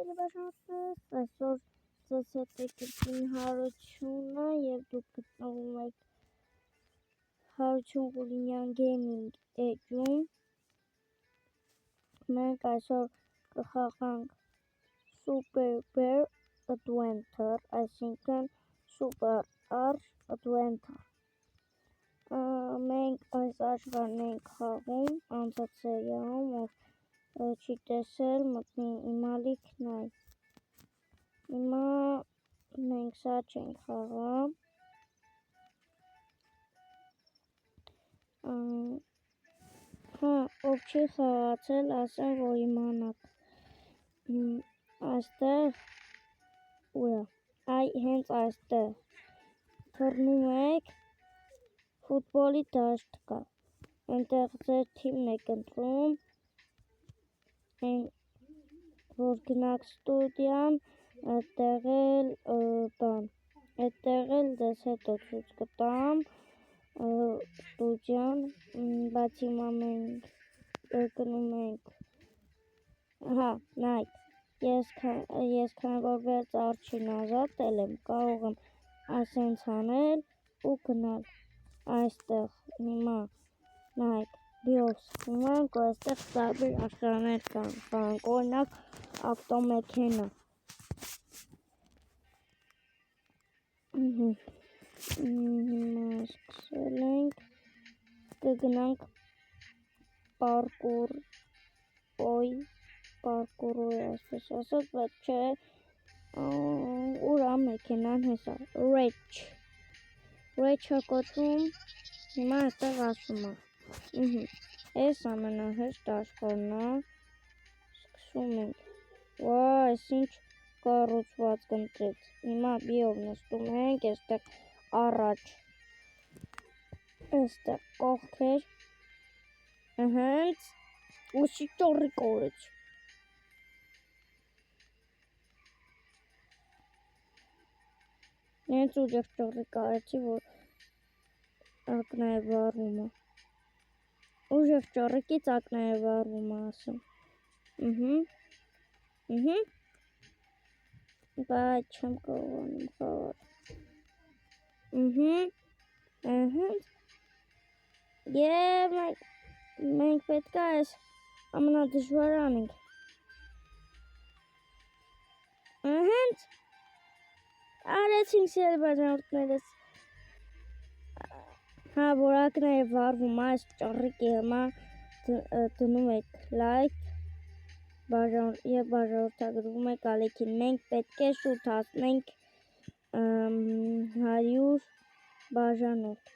Սիրբաժանոց, այսօր ձեզ հետ եկեցին Հարությունը և դուք գտնվում եք Հարություն Ղուլինյան գեյմինգ էջում։ Մենք այսօր կխաղանք Super Bear Adventure, այսինքն Super Arr Adventure։ Մենք այս աշխարհն ենք խաղում, անցած սերիայում, ով չի տեսել, մտնի հիմա լիքն այ։ Հիմա մենք սա չենք խաղա։ Ով չի խաղացել, ասեմ, որ իմանաք։ Այստեղ, ուրա, հենց այստեղ թռնում եք, ֆուտբոլի դաշտ կա, այնտեղ ձեր թիմն եք ընտրում, որ գնաք ստուդիան, այդտեղ էլ դες հետո ցույց կտամ ստուդիան, բայց հիմա մենք գնում ենք, նայք, ես քանի որ վերջ արջին ազատել եմ, կարող եմ ասենց անել ու գնալ այստեղ, հիմա, նայք, բիոս խմանք ու այստեղ տարբեր աշխարհներ կան, օրինակ ավտոմեքենա։ Հիմա սկսել ենք, կգնանք պարկուրոյ այսպես ասած, բայց չէ, ուրա մեքենան հեսա, ռեչը կոչվում, հիմա այստեղ ասում է, ես ամենահեշտ աշխարհն է, սկսում ենք, այս ինչ կառուցվածք ընտրեց, հիմա բիով նստում ենք, այստեղ առաջ, այստեղ կողքեր, հենց, ուսի ճորի կորեց, հենց ուժեղ ճորի կարեցի, որ ակնա է վառվում է, ուժեղ ճորիկից ակնա է վառվում է ասում, բայց չեմ կարողանում խաղալ, և մենք պետք է այս ամենադժվար անենք, հենց արեցինք սիրբաժանորդներս, որ ակնա է վառվում այս ճառիկի հիմա դնում եք լայք և բաժանորդագրվում եք ալիքին, մենք պետք է շուտ հասնենք 100 բաժանորդ,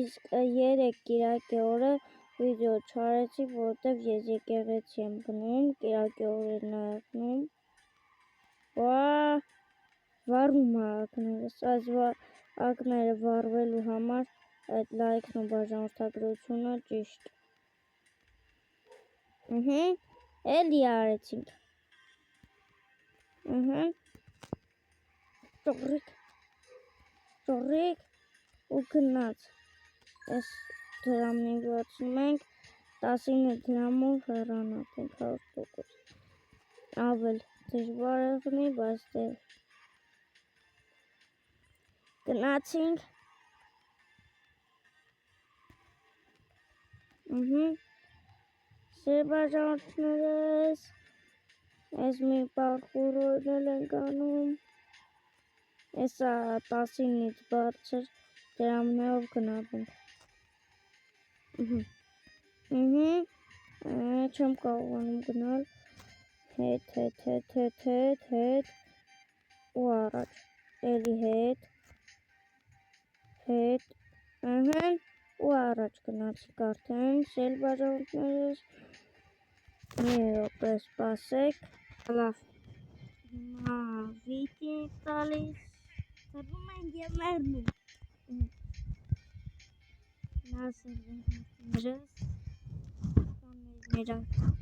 իսկ 3 կիրակի օրը վիդեո չարեցի, որովհետև ես եկեղեցի եմ գնում, կիրակի օրերն աղնում, վառվում է ակներս, այս ակները վառվելու համար այդ լայքն ու բաժանորդագրությունը ճիշտ, էլի արեցինք, ճորիկ ու գնաց, այս դրամին վացնում ենք, 19 դրամով հեռանանք 100%, ավել դժվար եղնի, բայց դե գնացինք, սիրբաժանորդներս, ես մի պարկուրոյն էլ ենք անում, եսա 19-ից բարձր դրամներով գնալու ենք, չեմ կարողանում գնալ, հետ ու առաջ, էլի հետ, ու առաջ գնացիք արդեն, սիրբաժանորդներս, մի րոպե սպասեք, լավ, հիմա վիդի ենք տալիս, թռնում ենք և մեռնում, նա սիրբաժանորդներս,